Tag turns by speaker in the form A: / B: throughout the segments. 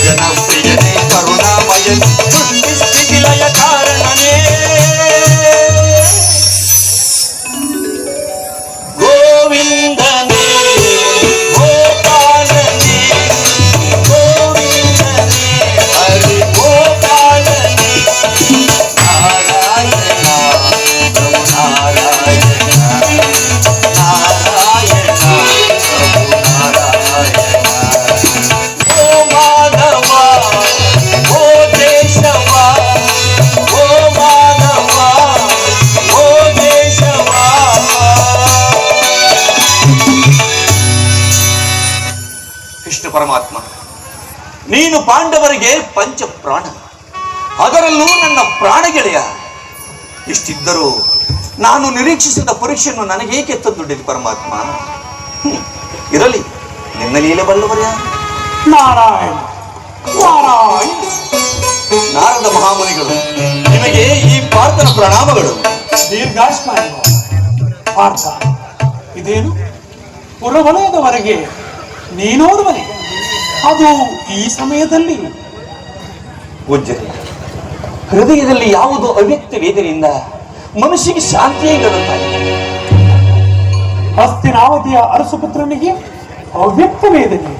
A: ಜನಪ್ರಿಯನೇ ಕರುಣಾಮಯನೇ ಸೃಷ್ಟಿಸ್ಥಿತಿಲಯ ಕಾರಣನೇ ಗೋವಿಂದನೇ ಗೋಪಾಲನೇ ಗೋವಿಂದನೇ ಹರಿ ಗೋಪಾಲನೇ ನಾರಾಯಣ ಪ್ರಭು ನಾರಾಯಣ ನಾರಾಯಣ ಪ್ರಭು ನಾರಾಯಣ ಓ ಮಾಧವ ಓ ಕೇಶವ ಓ ಮಾಧವ ಓ ಕೇಶವ ಕೃಷ್ಣ ಪರಮಾತ್ಮ ನೀನು ಪಾಂಡವರಿಗೆ ಪಂಚ ಪ್ರಾಣ, ಅದರಲ್ಲೂ ನನ್ನ ಪ್ರಾಣ ಗೆಳೆಯ. ಇಷ್ಟಿದ್ದರೂ ನಾನು ನಿರೀಕ್ಷಿಸಿದ ಪರೀಕ್ಷೆಯನ್ನು ನನಗೇಕೆ ತಂದುಡಿದೆ ಪರಮಾತ್ಮ? ಇರಲಿ, ನಿನ್ನ ಲೀಲೆ ಬಲ್ಲವರ್ಯ.
B: ನಾರಾಯಣ ನಾರಾಯಣ.
A: ನಾರದ ಮಹಾಮುನಿಗಳು, ನಿಮಗೆ ಈ ಪಾರ್ಥನ ಪ್ರಣಾಮಗಳು.
B: ದೀರ್ಘಾಯುಷ್ಮಾನ್ ಪಾರ್ಥ, ಇದೇನು ಪುರವಲಯದವರೆಗೆ ನೀನೋರ್ವನೆ, ಅದು ಈ ಸಮಯದಲ್ಲಿ?
A: ಪೂಜ್ಯರೇ, ಹೃದಯದಲ್ಲಿ ಯಾವುದೋ ಅವ್ಯಕ್ತ ವೇದನೆಯಿಂದ ಮನುಷ್ಯನಿಗೆ ಶಾಂತಿಯೇ ಇಲ್ಲದಂತಾಗಿದೆ.
B: ಹಸ್ತಿನಾವತಿಯ ಅರಸುಪುತ್ರನಿಗೆ ಅವ್ಯಕ್ತ ವೇದನೆ?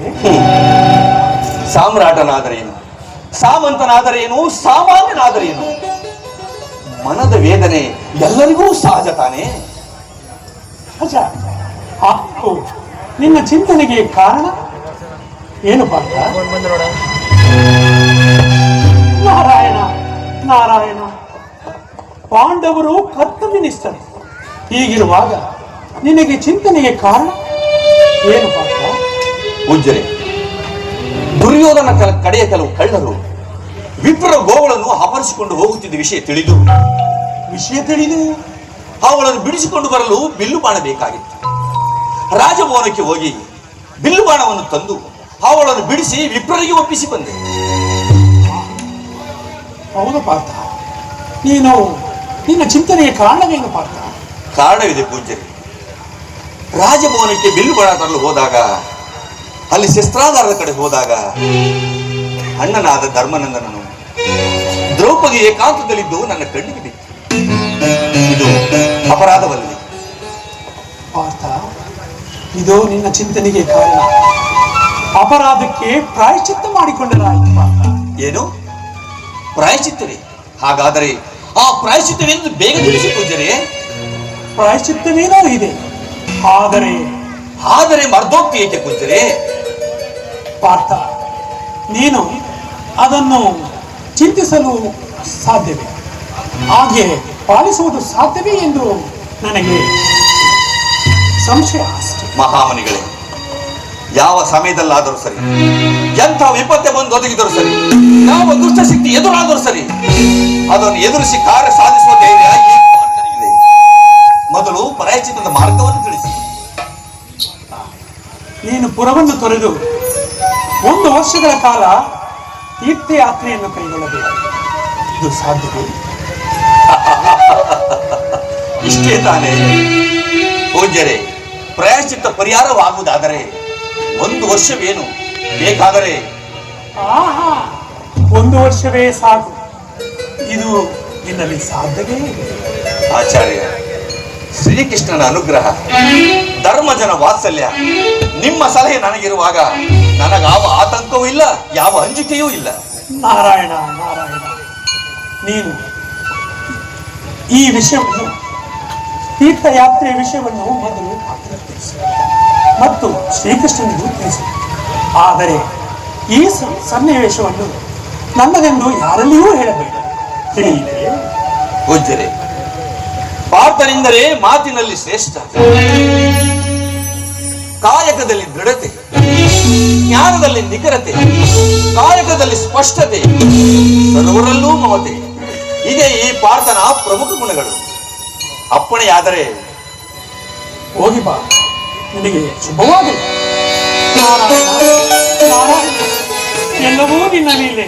A: ಸಾಮ್ರಾಟನಾದರೇನು, ಸಾಮಂತನಾದರೇನು, ಸಾಮಾನ್ಯನಾದರೇನು, ಮನದ ವೇದನೆ ಎಲ್ಲರಿಗೂ ಸಹಜ ತಾನೇ.
B: ಅಜ, ಹಾಗೂ ನಿನ್ನ ಚಿಂತನೆಗೆ ಕಾರಣ ಏನು ಪಾರ್ಥ? ನಾರಾಯಣ ನಾರಾಯಣ. ಪಾಂಡವರು ಕರ್ತವ್ಯನಿಷ್ಠರು. ಹೀಗಿರುವಾಗ ನಿನಗೆ ಚಿಂತನೆಗೆ ಕಾರಣ ಏನು ಪಾರ್ಥ?
A: ಪೂಜ್ಯರೇ, ದುರ್ಯೋಧನ ಕಡೆಯ ಕೆಲವು ಕಳ್ಳರು ವಿಪ್ರ ಗೋಗಳನ್ನು ಅಪಹರಿಸಿಕೊಂಡು ಹೋಗುತ್ತಿದ್ದ ವಿಷಯ ತಿಳಿದು ಅವುಗಳನ್ನು ಬಿಡಿಸಿಕೊಂಡು ಬರಲು ಬಿಲ್ಲು ಬಾಣ ಬೇಕಾಗಿತ್ತು. ರಾಜಭವನಕ್ಕೆ ಹೋಗಿ ಬಿಲ್ಲು ಬಾಣವನ್ನು ತಂದು ಅವುಗಳನ್ನು ಬಿಡಿಸಿ ವಿಪ್ರರಿಗೆ ಒಪ್ಪಿಸಿ ಬಂದೆ.
B: ಹೌದು ಪಾರ್ಥ, ನೀನು ನಿನ್ನ ಚಿಂತನೆಯ ಕಾರಣವೇನು ಪಾರ್ಥ?
A: ಕಾರಣವಿದೆ ಪೂಜ್ಯರೇ. ರಾಜಭವನಕ್ಕೆ ಬಿಲ್ಲು ಬಾಣ ತರಲು ಹೋದಾಗ, ಅಲ್ಲಿ ಶಸ್ತ್ರಾಗಾರದ ಕಡೆ ಹೋದಾಗ ಅಣ್ಣನಾದ ಧರ್ಮನಂದನನು ದ್ರೌಪದಿ ಏಕಾಂತದಲ್ಲಿದ್ದು ನನ್ನ ಕಣ್ಣಿಗೆ ಬಿತ್ತು. ಇದು ಅಪರಾಧವಲ್ಲದೆ
B: ಪಾರ್ಥ, ಇದು ನಿನ್ನ ಚಿಂತನೆಗೆ ಕಾರಣ. ಅಪರಾಧಕ್ಕೆ ಪ್ರಾಯಶ್ಚಿತ್ತ ಮಾಡಿಕೊಂಡರಾಯಿತು ಪಾರ್ಥ.
A: ಏನು ಪ್ರಾಯಶ್ಚಿತ್ತವೇ? ಹಾಗಾದರೆ ಆ ಪ್ರಾಯಶ್ಚಿತ್ತವೆಂದು ಬೇಗ ತಿಳಿಸಿ ಪೂಜ್ಯರೇ.
B: ಪ್ರಾಯಶ್ಚಿತ್ತವೇನೋ ಇದೆ, ಆದರೆ
A: ಮರ್ದೋಕ್ತಿ ಏಕೆ ಪೂಜ್ಯರೇ?
B: ಪಾರ್ಥ, ನೀನು ಅದನ್ನು ಚಿಂತಿಸಲು ಸಾಧ್ಯವೇ? ಹಾಗೆ ಪಾಲಿಸುವುದು ಸಾಧ್ಯವೇ ಎಂದು ನನಗೆ ಸಂಶಯ ಅಷ್ಟೆ.
A: ಮಹಾಮನಿಗಳೇ, ಯಾವ ಸಮಯದಲ್ಲಾದರೂ ಸರಿ, ಎಂಥ ವಿಪತ್ತೆ ಬಂದು ಒದಗಿದರೂ ಸರಿ, ಯಾವ ದುಷ್ಟಶಕ್ತಿ ಎದುರಾದರೂ ಸರಿ, ಅದನ್ನು ಎದುರಿಸಿ ಕಾರ್ಯ ಸಾಧಿಸುವ ಧೈರ್ಯ ಈ ಪಾರ್ಥನಿಗಿದೆ. ಮೊದಲು ಪ್ರಾಯಶ್ಚಿತ್ತದ ಮಾರ್ಗವನ್ನು ತಿಳಿಸಿ.
B: ನೀನು ಪುರವನ್ನು ತೊರೆದು 1 ವರ್ಷಗಳ ಕಾಲ ತೀರ್ಥಯಾತ್ರೆಯನ್ನು ಕೈಗೊಳ್ಳಬೇಕು. ಇದು ಸಾಧ್ಯವೇ?
A: ಇಷ್ಟೇ ತಾನೇ ಪೂಜ್ಯರೇ. ಪ್ರಾಯಶ್ಚಿತ್ತ ಪರಿಹಾರವಾಗುವುದಾದರೆ 1 ವರ್ಷವೇನು ಬೇಕಾದರೆ?
B: 1 ವರ್ಷವೇ ಸಾಕು. ಇದು ನಿನ್ನಲ್ಲಿ ಸಾಧ್ಯವೇ?
A: ಆಚಾರ್ಯ, ಶ್ರೀಕೃಷ್ಣನ ಅನುಗ್ರಹ, ಧರ್ಮಜನ ವಾತ್ಸಲ್ಯ, ನಿಮ್ಮ ಸಲಹೆ ನನಗಿರುವಾಗ ನನಗಾವ ಆತಂಕವೂ ಇಲ್ಲ, ಯಾವ ಅಂಜಿಕೆಯೂ ಇಲ್ಲ.
B: ನಾರಾಯಣ ನಾರಾಯಣ, ನೀನು ಈ ವಿಷಯವನ್ನು, ತೀರ್ಥಯಾತ್ರೆಯ ವಿಷಯವನ್ನು ಮೊದಲು ತಿಳಿಸಿ ಮತ್ತು ಶ್ರೀಕೃಷ್ಣನಿಗೂ ತಿಳಿಸಿ. ಆದರೆ ಈ ಸನ್ನಿವೇಶವನ್ನು ನನ್ನದೆಂದು ಯಾರಲ್ಲಿಯೂ ಹೇಳಬೇಡ, ತಿಳಿಯಿದೆ?
A: ಪೂಜ್ಯರೇ, ಪಾರ್ಥನೆಂದರೆ ಮಾತಿನಲ್ಲಿ ಶ್ರೇಷ್ಠ, ಕಾಯಕದಲ್ಲಿ ದೃಢತೆ, ಜ್ಞಾನದಲ್ಲಿ ನಿಖರತೆ, ಕಾಯಕದಲ್ಲಿ ಸ್ಪಷ್ಟತೆ, ಸರ್ವರಲ್ಲೂ ಮಮತೆ, ಇದೇ ಈ ಪಾರ್ಥನ ಪ್ರಮುಖ ಗುಣಗಳು. ಅಪ್ಪಣೆಯಾದರೆ
B: ಹೋಗಿ ಬಾ, ನಿನಗೆ ಶುಭವಾಗಲಿ. ನಾರಾಯಣ ನಾರಾಯಣ, ಎಲ್ಲವೂ ನಿನ್ನ ಲೀಲೆ.